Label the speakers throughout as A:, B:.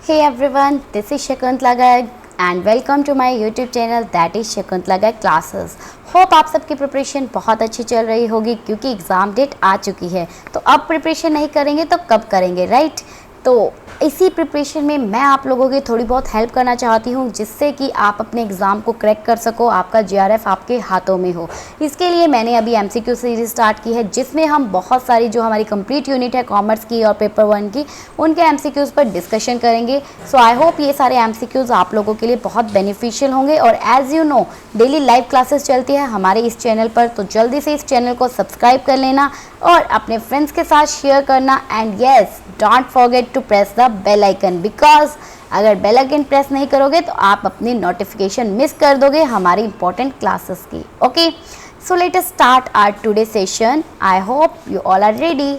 A: Hey everyone, this is Shakuntala Garg and welcome to my YouTube channel that is Shakuntala Garg Classes. Hope आप सबकी preparation बहुत अच्छी चल रही होगी क्योंकि एग्ज़ाम डेट आ चुकी है। तो अब प्रिपरेशन नहीं करेंगे तो कब करेंगे, राइट? तो इसी प्रिपरेशन में मैं आप लोगों की थोड़ी बहुत हेल्प करना चाहती हूँ जिससे कि आप अपने एग्ज़ाम को क्रैक कर सको, आपका जीआरएफ आपके हाथों में हो। इसके लिए मैंने अभी एमसीक्यू सीरीज स्टार्ट की है जिसमें हम बहुत सारी जो हमारी कंप्लीट यूनिट है कॉमर्स की और पेपर 1 की उनके एमसीक्यूज़ पर डिस्कशन करेंगे। सो आई होप ये सारे एमसीक्यूज़ आप लोगों के लिए बहुत बेनिफिशियल होंगे। और as you know daily live classes चलती है हमारे इस चैनल पर, तो जल्दी से इस चैनल को सब्सक्राइब कर लेना और अपने फ्रेंड्स के साथ शेयर करना। And yes, don't forget to press the bell icon because अगर बेल आइकन प्रेस नहीं करोगे तो आप अपनी नोटिफिकेशन मिस कर दोगे हमारी इंपॉर्टेंट क्लासेस की। Okay, so let us start our today session. I hope you all are ready.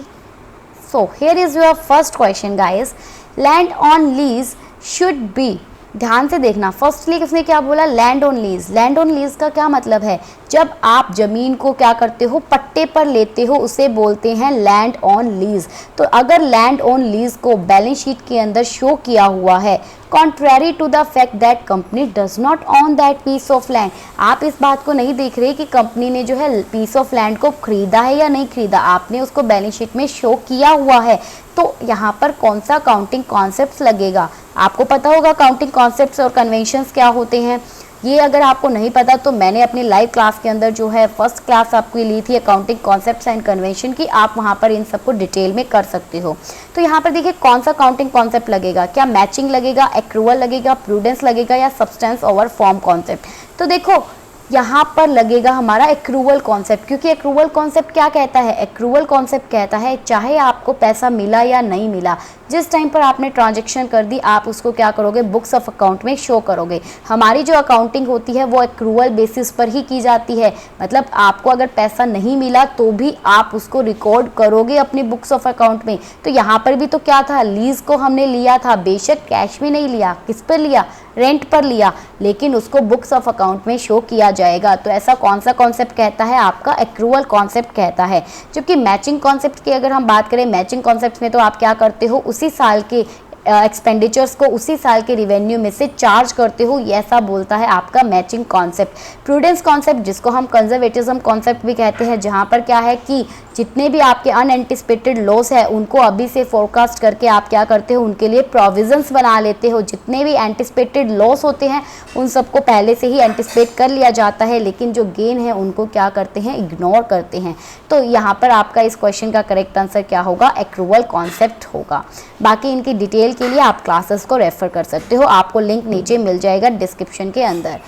A: So here is your first question guys, land on lease should be, ध्यान से देखना। फर्स्टली उसने क्या बोला, land on lease. Land on lease का क्या मतलब है, जब आप ज़मीन को क्या करते हो, पट्टे पर लेते हो, उसे बोलते हैं लैंड ऑन लीज। तो अगर लैंड ऑन लीज को बैलेंस शीट के अंदर शो किया हुआ है contrary to the fact that company does not own that piece of land, आप इस बात को नहीं देख रहे कि कंपनी ने जो है पीस ऑफ लैंड को खरीदा है या नहीं खरीदा, आपने उसको बैलेंस शीट में शो किया हुआ है। तो यहाँ पर कौन सा काउंटिंग कॉन्सेप्ट्स लगेगा, आपको पता होगा काउंटिंग कॉन्सेप्ट्स और कन्वेंशंस क्या होते हैं। ये अगर आपको नहीं पता तो मैंने अपनी लाइव क्लास के अंदर जो है फर्स्ट क्लास आपको ली थी अकाउंटिंग कॉन्सेप्ट्स एंड कन्वेंशन की, आप वहाँ पर इन सबको डिटेल में कर सकते हो। तो यहाँ पर देखिए कौन सा काउंटिंग कॉन्सेप्ट लगेगा, क्या मैचिंग लगेगा, एक्रूवल लगेगा, प्रूडेंस लगेगा या सब्सटेंस ओवर फॉर्म कॉन्सेप्ट। तो देखो यहाँ पर लगेगा हमारा एक्रूवल कॉन्सेप्ट, क्योंकि एक्रूवल कॉन्सेप्ट क्या कहता है, एक्रूवल कॉन्सेप्ट कहता है चाहे आपको पैसा मिला या नहीं मिला, जिस टाइम पर आपने ट्रांजैक्शन कर दी आप उसको क्या करोगे, बुक्स ऑफ अकाउंट में शो करोगे। हमारी जो अकाउंटिंग होती है वो एक्रूवल बेसिस पर ही की जाती है, मतलब आपको अगर पैसा नहीं मिला तो भी आप उसको रिकॉर्ड करोगे अपनी बुक्स ऑफ अकाउंट में। तो यहाँ पर भी तो क्या था, लीज को हमने लिया था, बेशक कैश में नहीं लिया, किस पर लिया, रेंट पर लिया, लेकिन उसको बुक्स ऑफ अकाउंट में शो किया जाएगा। तो ऐसा कौन सा कॉन्सेप्ट कहता है, आपका एक्रूवल कॉन्सेप्ट कहता है। जबकि मैचिंग कॉन्सेप्ट की अगर हम बात करें, मैचिंग कॉन्सेप्ट में तो आप क्या करते हो, उसी साल के एक्सपेंडिचर्स को उसी साल के रिवेन्यू में से चार्ज करते हो, ये ऐसा बोलता है आपका मैचिंग कॉन्सेप्ट। प्रूडेंस कॉन्सेप्ट जिसको हम कंजर्वेटिज्म कॉन्सेप्ट भी कहते हैं, जहाँ पर क्या है कि जितने भी आपके अनएंटिसिपेटेड लॉस है उनको अभी से फोरकास्ट करके आप क्या करते हो, उनके लिए प्रोविजंस बना लेते हो। जितने भी एंटिसिपेटेड लॉस होते हैं उन सबको पहले से ही एंटिसिपेट कर लिया जाता है, लेकिन जो गेन है उनको क्या करते हैं, इग्नोर करते हैं। तो यहाँ पर आपका इस क्वेश्चन का करेक्ट आंसर क्या होगा, एक्रूवल कॉन्सेप्ट होगा। बाकी इनकी डिटेल के लिए आप क्लासेस को रेफर कर सकते हो, आपको लिंक नीचे मिल जाएगा डिस्क्रिप्शन के अंदर।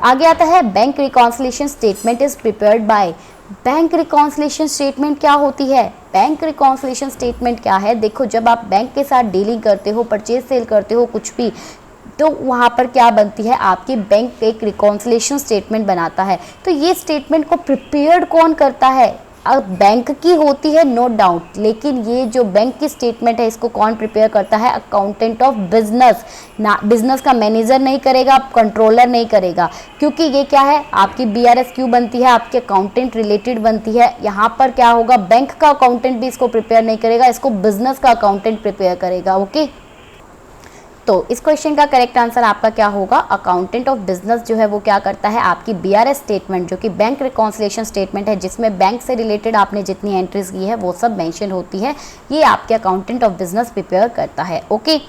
A: आगे आता है bank reconciliation statement is prepared by. Bank reconciliation statement क्या होती है, बैंक रिकॉन्सिलिएशन स्टेटमेंट क्या है, देखो जब आप बैंक के साथ डीलिंग करते हो, परचेज सेल करते हो कुछ भी, तो वहाँ पर क्या बनती है, आपकी बैंक एक रिकॉन्सिलिएशन स्टेटमेंट बनाता है। तो ये स्टेटमेंट को प्रिपेयर्ड कौन करता है, अब बैंक की होती है नो डाउट, लेकिन ये जो बैंक की स्टेटमेंट है इसको कौन प्रिपेयर करता है, अकाउंटेंट ऑफ बिजनेस ना। बिजनेस का मैनेजर नहीं करेगा, कंट्रोलर नहीं करेगा, क्योंकि ये क्या है, आपकी बीआरएस क्यों बनती है, आपके अकाउंटेंट रिलेटेड बनती है। यहाँ पर क्या होगा, बैंक का अकाउंटेंट भी इसको प्रिपेयर नहीं करेगा, इसको बिजनेस का अकाउंटेंट प्रिपेयर करेगा। ओके, तो इस क्वेश्चन का करेक्ट आंसर आपका क्या होगा, अकाउंटेंट ऑफ बिजनेस जो है वो क्या करता है, आपकी बीआरएस स्टेटमेंट जो कि बैंक रिकॉन्सिलिएशन स्टेटमेंट है, जिसमें बैंक से रिलेटेड आपने जितनी एंट्रीज की है वो सब मेंशन होती है, ये आपके अकाउंटेंट ऑफ बिजनेस प्रिपेयर करता है। ओके,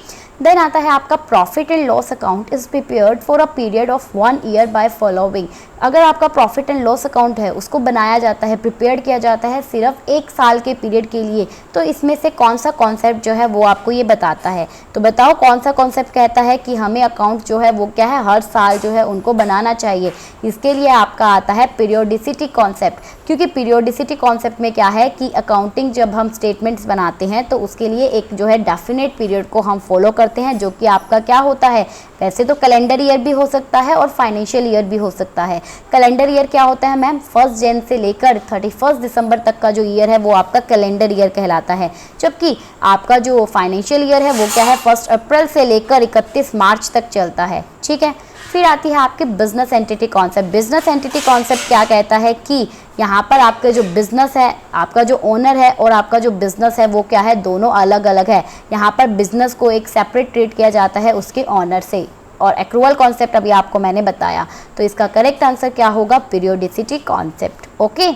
A: देन आता है आपका profit and loss account is prepared for a period of 1 year by following. अगर आपका प्रॉफिट एंड लॉस अकाउंट है उसको बनाया जाता है, प्रिपेयर किया जाता है सिर्फ 1 साल के पीरियड के लिए, तो इसमें से कौन सा कॉन्सेप्ट जो है वो आपको ये बताता है। तो बताओ कौन सा कॉन्सेप्ट कहता है कि हमें अकाउंट जो है वो क्या है, हर साल जो है उनको बनाना चाहिए। इसके लिए आपका आता है पीरियोडिसिटी कॉन्सेप्ट, क्योंकि पीरियोडिसिटी कॉन्सेप्ट में क्या है कि अकाउंटिंग जब हम स्टेटमेंट्स बनाते हैं तो उसके लिए एक जो है डेफिनेट पीरियड को हम फॉलो करते हैं, जो कि आपका क्या होता है, वैसे तो कैलेंडर ईयर भी हो सकता है और फाइनेंशियल ईयर भी हो सकता है। कैलेंडर ईयर क्या होता है मैम, 1 जनवरी से लेकर 31 दिसंबर तक का जो ईयर है वो आपका कैलेंडर ईयर कहलाता है, जबकि आपका जो फाइनेंशियल ईयर है वो क्या है, 1 अप्रैल से लेकर 31 मार्च तक चलता है। ठीक है। फिर आती है आपके business entity concept. Business entity concept क्या कहता है कि यहाँ पर आपका जो बिजनेस है, आपका जो ओनर है और आपका जो बिजनेस है वो क्या है, दोनों अलग अलग है। यहाँ पर बिजनेस को एक सेपरेट ट्रीट किया जाता है उसके ओनर से। और एक्रूअल कॉन्सेप्ट अभी आपको मैंने बताया, तो इसका करेक्ट आंसर क्या होगा, पीरियोडिसिटी कॉन्सेप्ट। ओके।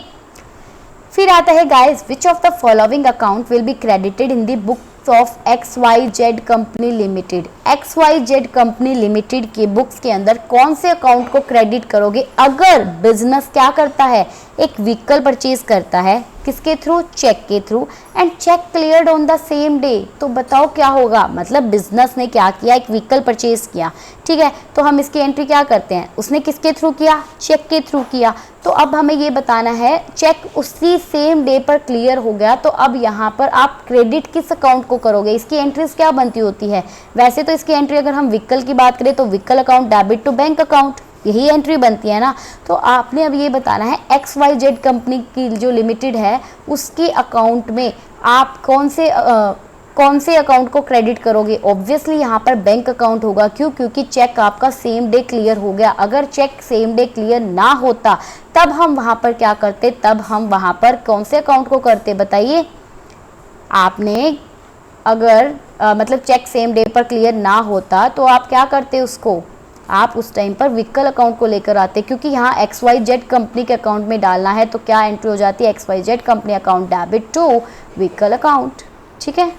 A: फिर आता है guys, which of the following account will be credited in the books of XYZ company limited. XYZ company limited की बुक्स के अंदर कौन से अकाउंट को क्रेडिट करोगे अगर बिजनेस क्या करता है, एक व्हीकल परचेज करता है, किसके थ्रू, चेक के through, and cheque cleared on the same day. तो बताओ क्या होगा, मतलब बिजनेस ने क्या किया, एक व्हीकल परचेज किया, ठीक है, तो हम इसकी एंट्री क्या करते हैं, उसने किसके थ्रू किया, चेक के थ्रू किया। तो अब हमें ये बताना है चेक उसी सेम डे पर क्लियर हो गया, तो अब यहाँ पर आप क्रेडिट किस अकाउंट को करोगे, इसकी एंट्रीज क्या बनती होती है। वैसे तो इसकी एंट्री अगर हम व्हीकल की बात करें तो vehicle account debit to bank account, यही एंट्री बनती है ना। तो आपने अब ये बताना है XYZ कंपनी की जो लिमिटेड है उसके अकाउंट में आप कौन से अकाउंट को क्रेडिट करोगे। ऑब्वियसली यहाँ पर बैंक अकाउंट होगा, क्यों, क्योंकि चेक आपका सेम डे क्लियर हो गया। अगर चेक सेम डे क्लियर ना होता तब हम वहाँ पर क्या करते, तब हम वहाँ पर कौन से अकाउंट को करते, बताइए। आपने अगर मतलब चेक सेम डे पर क्लियर ना होता तो आप क्या करते, उसको आप उस टाइम पर व्हीकल अकाउंट को लेकर आते, क्योंकि यहाँ XYZ कंपनी के अकाउंट में डालना है, तो क्या एंट्री हो जाती है, XYZ company account debit to vehicle account, ठीक है।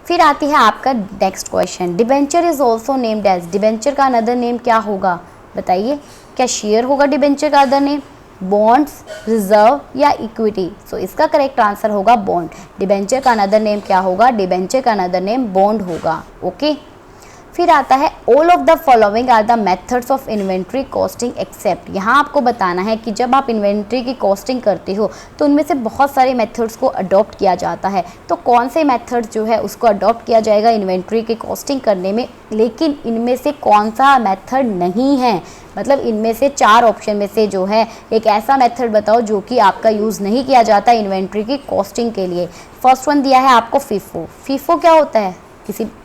A: फिर आती है आपका next question, debenture is also named as. Debenture का अनदर नेम क्या होगा, बताइए। क्या शेयर होगा डिबेंचर का अदर नेम, बॉन्ड्स, रिजर्व या इक्विटी। सो इसका करेक्ट आंसर होगा बॉन्ड। डिबेंचर का अनदर नेम क्या होगा, डिबेंचर का अनदर नेम बॉन्ड होगा। ओके। फिर आता है all of the following are the methods of inventory costing except. यहाँ आपको बताना है कि जब आप इन्वेंट्री की कॉस्टिंग करते हो तो उनमें से बहुत सारे मेथड्स को अडॉप्ट किया जाता है। तो कौन से मेथड्स जो है उसको अडॉप्ट किया जाएगा इन्वेंट्री की कॉस्टिंग करने में, लेकिन इनमें से कौन सा मेथड नहीं है, मतलब इनमें से 4 ऑप्शन में से जो है एक ऐसा मेथड बताओ जो कि आपका यूज़ नहीं किया जाता इन्वेंट्री की कॉस्टिंग के लिए। फर्स्ट वन दिया है आपको फीफो। फीफो क्या होता है,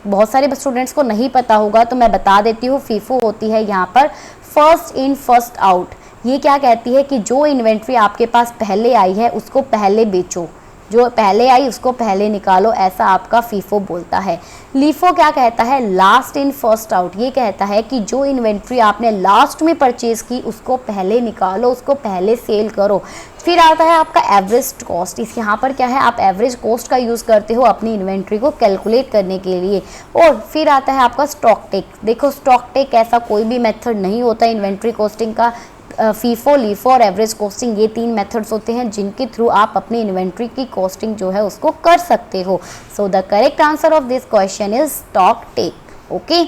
A: बहुत सारे स्टूडेंट्स को नहीं पता होगा तो मैं बता देती हूँ। फीफो होती है यहाँ पर फर्स्ट इन फर्स्ट आउट। ये क्या कहती है कि जो इन्वेंट्री आपके पास पहले आई है उसको पहले बेचो, जो पहले आई उसको पहले निकालो, ऐसा आपका फीफो बोलता है। लीफो क्या कहता है, लास्ट इन फर्स्ट आउट। ये कहता है कि जो इन्वेंट्री आपने लास्ट में परचेज की उसको पहले निकालो, उसको पहले सेल करो। फिर आता है आपका एवरेज कॉस्ट। इस यहाँ पर क्या है, आप एवरेज कॉस्ट का यूज़ करते हो अपनी इन्वेंट्री को कैलकुलेट करने के लिए। और फिर आता है आपका स्टॉक टेक। देखो स्टॉक टेक ऐसा कोई भी मेथड नहीं होता इन्वेंट्री कॉस्टिंग का। फीफो, लीफो और एवरेज कॉस्टिंग ये 3 मेथड्स होते हैं जिनके थ्रू आप अपनी इन्वेंट्री की कॉस्टिंग जो है उसको कर सकते हो। So the correct answer of this question is stock take. Okay.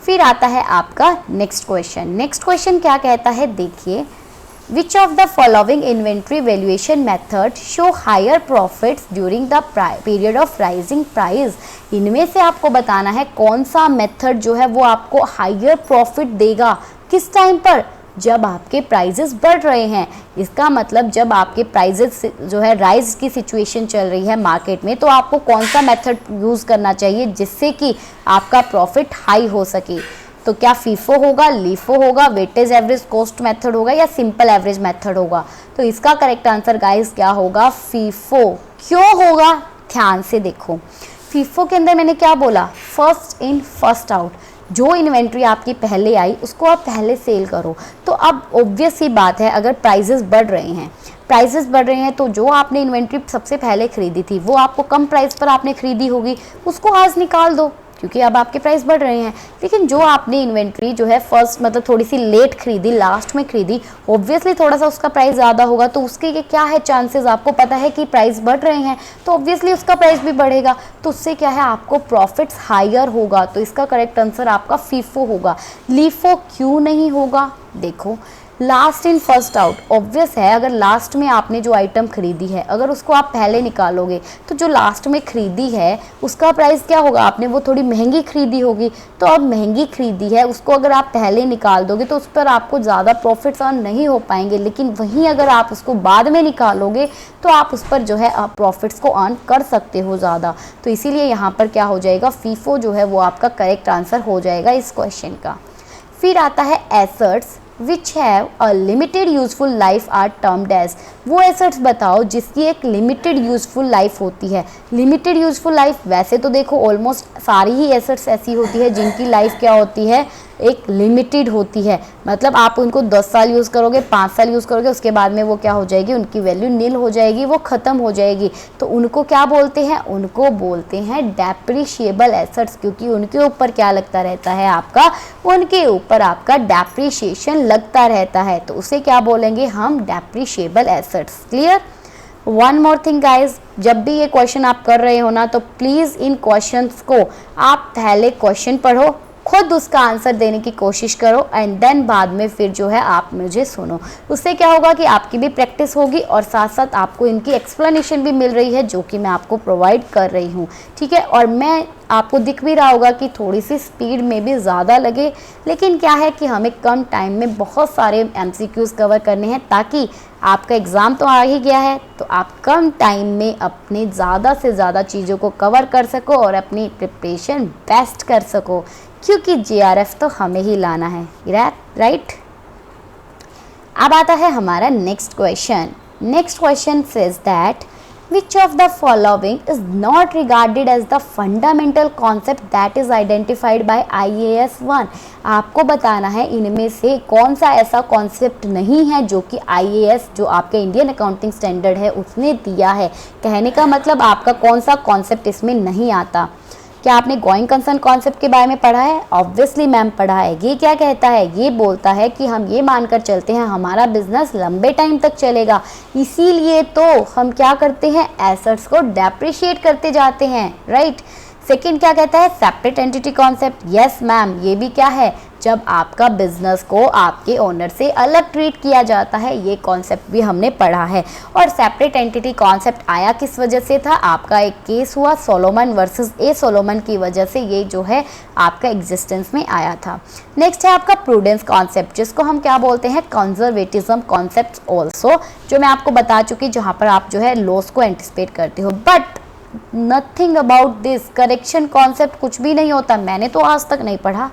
A: फिर आता है आपका नेक्स्ट क्वेश्चन। नेक्स्ट क्वेश्चन क्या कहता है, देखिए, which of the following inventory valuation method show higher profits during the period of rising price. इनमें से आपको बताना है कौन सा मेथड जो है वो आपको हायर प्रॉफिट देगा, किस टाइम पर, जब आपके प्राइजेस बढ़ रहे हैं। इसका मतलब जब आपके प्राइजेस जो है राइज की सिचुएशन चल रही है मार्केट में, तो आपको कौन सा मेथड यूज़ करना चाहिए जिससे कि आपका प्रॉफिट हाई हो सके। तो क्या फीफो होगा, लीफो होगा, वेटेज एवरेज कॉस्ट मेथड होगा या सिंपल एवरेज मेथड होगा। तो इसका करेक्ट आंसर गाइस क्या होगा, फीफो। क्यों होगा, ध्यान से देखो। फीफो के अंदर मैंने क्या बोला, फर्स्ट इन फर्स्ट आउट। जो इन्वेंट्री आपकी पहले आई उसको आप पहले सेल करो। तो अब ऑब्वियस ही बात है, अगर प्राइजेस बढ़ रहे हैं तो जो आपने इन्वेंट्री सबसे पहले खरीदी थी वो आपको कम प्राइस पर आपने खरीदी होगी, उसको आज निकाल दो क्योंकि अब आपके प्राइस बढ़ रहे हैं। लेकिन जो आपने इन्वेंट्री जो है फर्स्ट मतलब थोड़ी सी लेट खरीदी, लास्ट में खरीदी, ऑब्वियसली थोड़ा सा उसका प्राइस ज़्यादा होगा, तो उसके क्या है चांसेस, आपको पता है कि प्राइस बढ़ रहे हैं तो ऑब्वियसली उसका प्राइस भी बढ़ेगा, तो उससे क्या है आपको प्रॉफिट्स हायर होगा। तो इसका करेक्ट आंसर आपका फीफो होगा। लीफो क्यों नहीं होगा, देखो last in first out, obvious है। अगर लास्ट में आपने जो आइटम खरीदी है, अगर उसको आप पहले निकालोगे तो जो लास्ट में खरीदी है उसका प्राइस क्या होगा, आपने वो थोड़ी महंगी खरीदी होगी, तो अब महंगी खरीदी है उसको अगर आप पहले निकाल दोगे तो उस पर आपको ज़्यादा प्रॉफिट्स अर्न नहीं हो पाएंगे। लेकिन वहीं अगर आप उसको बाद में निकालोगे तो आप उस पर जो है आप प्रॉफिट्स को अर्न कर सकते हो ज़्यादा। तो इसीलिए यहाँ पर क्या हो जाएगा, फीफो जो है वो आपका करेक्ट आंसर हो जाएगा इस क्वेश्चन का। फिर आता है assets which have a limited useful life are termed as. वो एसेट्स बताओ जिसकी एक लिमिटेड यूजफुल लाइफ होती है। लिमिटेड यूजफुल लाइफ, वैसे तो देखो ऑलमोस्ट सारी ही एसेट्स ऐसी होती है जिनकी लाइफ क्या होती है, एक लिमिटेड होती है। मतलब आप उनको 10 साल यूज़ करोगे, 5 साल यूज़ करोगे, उसके बाद में वो क्या हो जाएगी, उनकी वैल्यू नील हो जाएगी, वो ख़त्म हो जाएगी। तो उनको क्या बोलते हैं, उनको बोलते हैं डेप्रिशिएबल एसेट्स, क्योंकि उनके ऊपर क्या लगता रहता है आपका, उनके ऊपर आपका डेप्रिशिएशन लगता रहता है। तो उसे क्या बोलेंगे हम, depreciable assets. Clear. One more thing guys, जब भी ये क्वेश्चन आप कर रहे हो ना तो प्लीज़ इन क्वेश्चंस को आप पहले क्वेश्चन पढ़ो, खुद उसका आंसर देने की कोशिश करो एंड देन बाद में फिर जो है आप मुझे सुनो। उससे क्या होगा कि आपकी भी प्रैक्टिस होगी और साथ साथ आपको इनकी एक्सप्लेनेशन भी मिल रही है जो कि मैं आपको प्रोवाइड कर रही हूँ, ठीक है। और मैं आपको दिख भी रहा होगा कि थोड़ी सी स्पीड में भी ज़्यादा लगे, लेकिन क्या है कि हमें कम टाइम में बहुत सारे MCQs कवर करने हैं, ताकि आपका एग्ज़ाम तो आ ही गया है तो आप कम टाइम में अपने ज़्यादा से ज़्यादा चीज़ों को कवर कर सको और अपनी प्रिपरेशन बेस्ट कर सको, क्योंकि JRF तो हमें ही लाना है, राइट। अब आता है हमारा next question. Next question says that which of the following is not regarded as the fundamental concept that is identified by IAS 1। आपको बताना है इनमें से कौन सा ऐसा कॉन्सेप्ट नहीं है जो कि IAS जो आपके इंडियन अकाउंटिंग स्टैंडर्ड है उसने दिया है। कहने का मतलब आपका कौन सा कॉन्सेप्ट इसमें नहीं आता। क्या आपने गोइंग कंसर्न कॉन्सेप्ट के बारे में पढ़ा है? ऑब्वियसली मैम पढ़ा है। ये क्या कहता है, ये बोलता है कि हम ये मानकर चलते हैं हमारा बिजनेस लंबे टाइम तक चलेगा, इसीलिए तो हम क्या करते हैं, एसेट्स को डेप्रिशिएट करते जाते हैं, राइट। सेकंड क्या कहता है, separate entity concept. Yes ma'am, ये भी क्या है, जब आपका बिजनेस को आपके ओनर से अलग ट्रीट किया जाता है, ये कॉन्सेप्ट भी हमने पढ़ा है। और सेपरेट एंटिटी कॉन्सेप्ट आया किस वजह से था, आपका एक केस हुआ सोलोमन वर्सेस ए सोलोमन की वजह से ये जो है आपका एग्जिस्टेंस में आया था। नेक्स्ट है आपका प्रूडेंस कॉन्सेप्ट, जिसको हम क्या बोलते हैं, कंजर्वेटिज्म कॉन्सेप्ट ऑल्सो, जो मैं आपको बता चुकी, जहाँ पर आप जो है लॉस को एंटिसिपेट करते हो। But nothing about this correction concept कुछ भी नहीं होता, मैंने तो आज तक नहीं पढ़ा।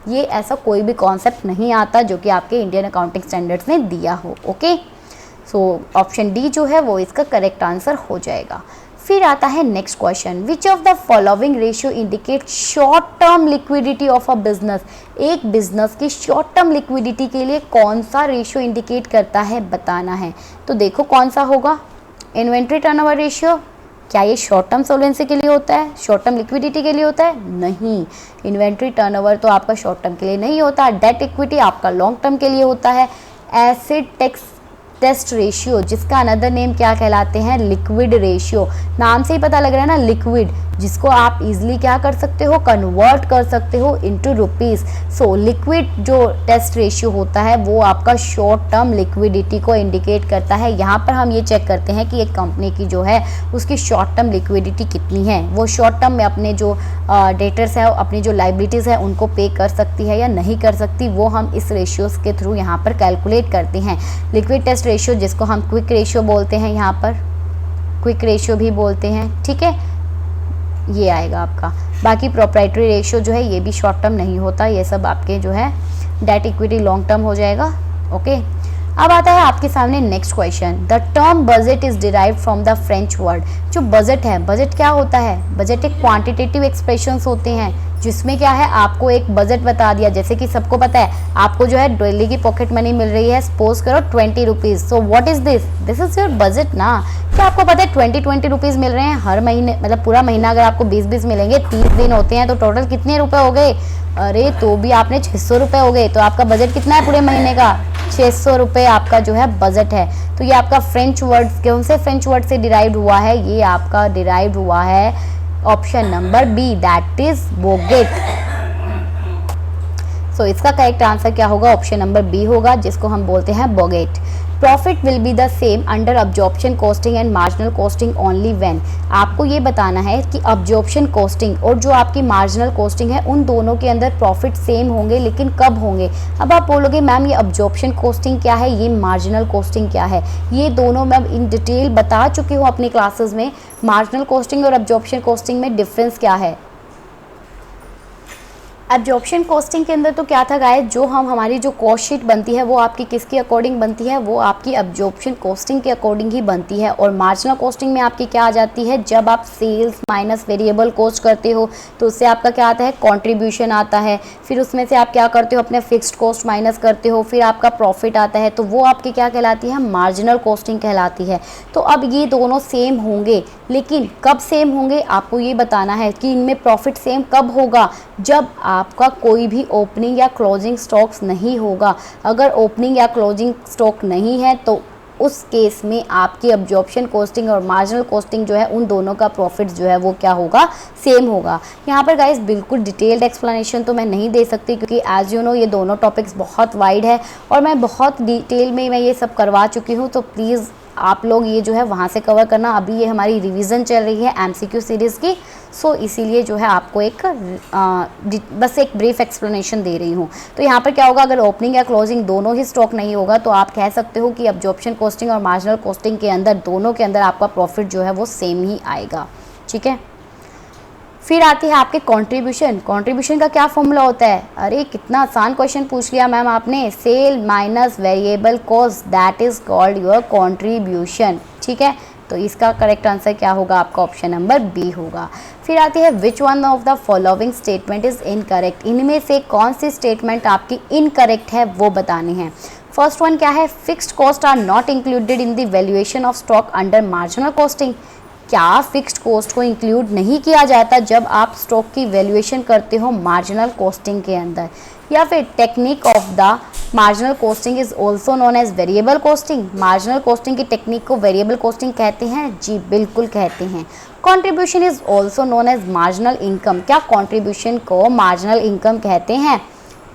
A: ये ऐसा कोई भी कॉन्सेप्ट नहीं आता जो कि आपके इंडियन अकाउंटिंग स्टैंडर्ड्स ने दिया हो, ओके। सो ऑप्शन डी जो है वो इसका करेक्ट आंसर हो जाएगा। फिर आता है next question, which of the following ratio indicate short term liquidity of a business. एक बिजनेस की शॉर्ट टर्म लिक्विडिटी के लिए कौन सा रेशियो इंडिकेट करता है, बताना है। तो देखो कौन सा होगा, इन्वेंट्री टर्नओवर रेशियो। क्या ये शॉर्ट टर्म सोलेंसी के लिए होता है, शॉर्ट टर्म लिक्विडिटी के लिए होता है? नहीं, इन्वेंट्री टर्नओवर तो आपका शॉर्ट टर्म के लिए नहीं होता। डेट इक्विटी आपका लॉन्ग टर्म के लिए होता है। एसिड टेस्ट रेशियो, जिसका अनदर नेम क्या कहलाते हैं, लिक्विड रेशियो। नाम से ही पता लग रहा है ना, लिक्विड, जिसको आप इजीली क्या कर सकते हो, कन्वर्ट कर सकते हो इनटू रुपीस। सो लिक्विड जो टेस्ट रेशियो होता है वो आपका शॉर्ट टर्म लिक्विडिटी को इंडिकेट करता है। यहाँ पर हम ये चेक करते हैं कि एक कंपनी की जो है उसकी शॉर्ट टर्म लिक्विडिटी कितनी है, वो शॉर्ट टर्म में अपने जो डेटर्स है, अपनी जो लाइबिलिटीज़ है उनको पे कर सकती है या नहीं कर सकती, वो हम इस रेशियोज़ के थ्रू यहाँ पर कैलकुलेट करते हैं। लिक्विड टेस्ट रेशियो, जिसको हम क्विक रेशियो बोलते हैं, यहाँ पर क्विक रेशियो भी बोलते हैं, ठीक है, ये आएगा आपका। बाकी प्रोप्राइटरी रेशियो जो है ये भी शॉर्ट टर्म नहीं होता, ये सब आपके जो है डेट इक्विटी लॉन्ग टर्म हो जाएगा, ओके। अब आता है आपके सामने next question, the term budget is derived from the French word. जो बजट है, बजट क्या होता है, बजट एक क्वांटिटेटिव एक्सप्रेशंस होते हैं, जिसमें क्या है आपको एक बजट बता दिया। जैसे कि सबको पता है आपको जो है डेली की पॉकेट मनी मिल रही है, सपोज करो 20 rupees. So what is this, this is your budget ना। क्या आपको पता है 20 रुपीज़ मिल रहे हैं हर महीने, मतलब पूरा महीना अगर आपको 20 मिलेंगे, 30 दिन होते हैं, तो टोटल कितने रुपए हो गए, अरे तो भी आपने 600 रुपये हो गए। तो आपका बजट कितना है पूरे महीने का, 600 रुपये आपका जो है बजट है। तो ये आपका फ्रेंच वर्ड, कौन से फ्रेंच वर्ड से डिराइव्ड हुआ है, ये आपका डिराइव्ड हुआ है option number B, that is बोगेट। सो इसका करेक्ट आंसर क्या होगा, ऑप्शन नंबर बी होगा, जिसको हम बोलते हैं बोगेट। Profit will be the same under absorption costing and marginal costing only when. आपको ये बताना है कि अब्जॉर्प्शन कॉस्टिंग और जो आपकी मार्जिनल कॉस्टिंग है उन दोनों के अंदर प्रॉफिट सेम होंगे, लेकिन कब होंगे। अब आप बोलोगे मैम ये अब्जॉर्प्शन कॉस्टिंग क्या है, ये मार्जिनल कॉस्टिंग क्या है, ये दोनों मैं इन डिटेल बता चुकी हूँ अपनी क्लासेस में। मार्जिनल कॉस्टिंग और अब्जॉर्प्शन कॉस्टिंग में डिफरेंस क्या है। एब्जॉर्प्शन कॉस्टिंग के अंदर तो क्या था गाइस, जो हमारी जो कॉस्ट शीट बनती है वो आपकी किसके अकॉर्डिंग बनती है, वो आपकी एब्जॉर्प्शन कॉस्टिंग के अकॉर्डिंग ही बनती है। और मार्जिनल कॉस्टिंग में आपकी क्या आ जाती है, जब आप सेल्स माइनस वेरिएबल कॉस्ट करते हो तो उससे आपका क्या आता है, कंट्रीब्यूशन आता है। फिर उसमें से आप क्या करते हो, अपने फिक्स्ड कॉस्ट माइनस करते हो, फिर आपका प्रॉफिट आता है, तो वो आपकी क्या कहलाती है, मार्जिनल कॉस्टिंग कहलाती है। तो अब ये दोनों सेम होंगे, लेकिन कब सेम होंगे आपको ये बताना है कि इनमें प्रॉफिट सेम कब होगा, जब आपका कोई भी ओपनिंग या क्लोजिंग स्टॉक्स नहीं होगा। अगर ओपनिंग या क्लोजिंग स्टॉक नहीं है तो उस केस में आपकी अब्जॉर्प्शन कॉस्टिंग और मार्जिनल कॉस्टिंग जो है उन दोनों का प्रॉफिट जो है वो क्या होगा, सेम होगा। यहाँ पर गाइस बिल्कुल डिटेल्ड एक्सप्लेनेशन तो मैं नहीं दे सकती, क्योंकि एज यू नो ये दोनों टॉपिक्स बहुत वाइड है और मैं बहुत डिटेल में मैं ये सब करवा चुकी हूँ। तो प्लीज़ आप लोग ये जो है वहाँ से कवर करना। अभी ये हमारी रिवीजन चल रही है एमसीक्यू सीरीज़ की, सो इसीलिए जो है आपको एक बस एक ब्रीफ एक्सप्लेनेशन दे रही हूँ। तो यहाँ पर क्या होगा, अगर ओपनिंग या क्लोजिंग दोनों ही स्टॉक नहीं होगा तो आप कह सकते हो कि अब्जॉर्प्शन कॉस्टिंग और मार्जिनल कॉस्टिंग के अंदर दोनों के अंदर आपका प्रॉफिट जो है वो सेम ही आएगा। ठीक है, फिर आती है आपके कंट्रीब्यूशन। कंट्रीब्यूशन का क्या फॉर्मूला होता है, अरे कितना आसान क्वेश्चन पूछ लिया मैम आपने, sale minus variable cost that is called your contribution. ठीक है, तो इसका करेक्ट आंसर क्या होगा, आपका ऑप्शन नंबर बी होगा। फिर आती है which one of the following statement is incorrect. इनमें से कौन सी स्टेटमेंट आपकी इनकरेक्ट है वो बतानी है। फर्स्ट वन क्या है, fixed cost are not included in the valuation of stock under marginal costing. क्या फिक्स्ड कॉस्ट को इंक्लूड नहीं किया जाता जब आप स्टॉक की वैल्यूएशन करते हो मार्जिनल कॉस्टिंग के अंदर। या फिर technique of the marginal costing is also known as variable costing. Marginal costing की टेक्निक को वेरिएबल कॉस्टिंग कहते हैं, जी बिल्कुल कहते हैं। Contribution is also known as marginal income. क्या कॉन्ट्रीब्यूशन को मार्जिनल इनकम कहते हैं,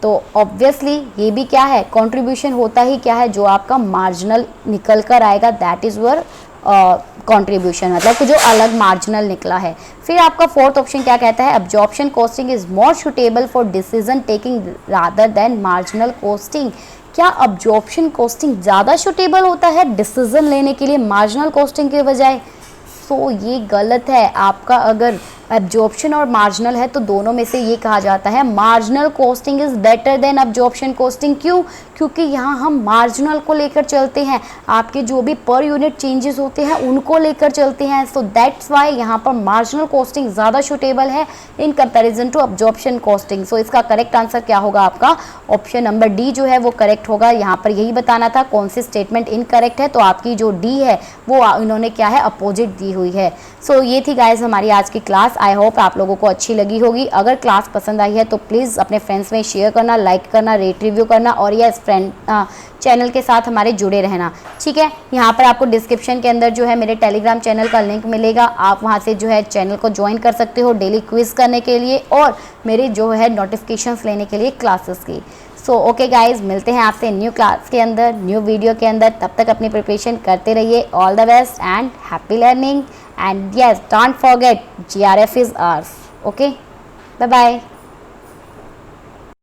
A: तो ऑब्वियसली ये भी क्या है, कंट्रीब्यूशन होता ही क्या है, जो आपका मार्जिनल निकल कर आएगा दैट इज़ योर कंट्रीब्यूशन, मतलब कि जो अलग मार्जिनल निकला है। फिर आपका फोर्थ ऑप्शन क्या कहता है, absorption costing is more suitable for decision taking rather than marginal costing. क्या अब्जॉर्प्शन कॉस्टिंग ज़्यादा सुटेबल होता है डिसीजन लेने के लिए मार्जिनल कॉस्टिंग के बजाय। सो ये गलत है आपका। अगर एब्जॉर्प्शन और मार्जिनल है तो दोनों में से ये कहा जाता है marginal costing is better than absorption costing. क्यों, क्योंकि यहाँ हम मार्जिनल को लेकर चलते हैं, आपके जो भी पर यूनिट चेंजेस होते हैं उनको लेकर चलते हैं। सो दैट्स वाई यहाँ पर मार्जिनल कॉस्टिंग ज़्यादा सुटेबल है in comparison to absorption costing. So इसका करेक्ट आंसर क्या होगा, आपका ऑप्शन नंबर डी जो है वो करेक्ट होगा। यहाँ पर यही बताना था कौन सी स्टेटमेंट इनकरेक्ट है, तो आपकी जो डी है वो इन्होंने क्या है, अपोजिट दी हुई है। सो ये थी गाइज हमारी आज की क्लास। आई होप आप लोगों को अच्छी लगी होगी। अगर क्लास पसंद आई है तो प्लीज़ अपने फ्रेंड्स में शेयर करना, लाइक करना, रेट रिव्यू करना और यस फ्रेंड चैनल के साथ हमारे जुड़े रहना। ठीक है, यहाँ पर आपको डिस्क्रिप्शन के अंदर जो है मेरे टेलीग्राम चैनल का लिंक मिलेगा, आप वहाँ से जो है चैनल को ज्वाइन कर सकते हो डेली क्विज करने के लिए और मेरे जो है नोटिफिकेशंस लेने के लिए क्लासेस की। सो ओके गाइज, मिलते हैं आपसे न्यू क्लास के अंदर, न्यू वीडियो के अंदर। तब तक अपनी प्रिपरेशन करते रहिए। All the best and happy learning and yes don't forget GRF is ours. Okay, bye bye.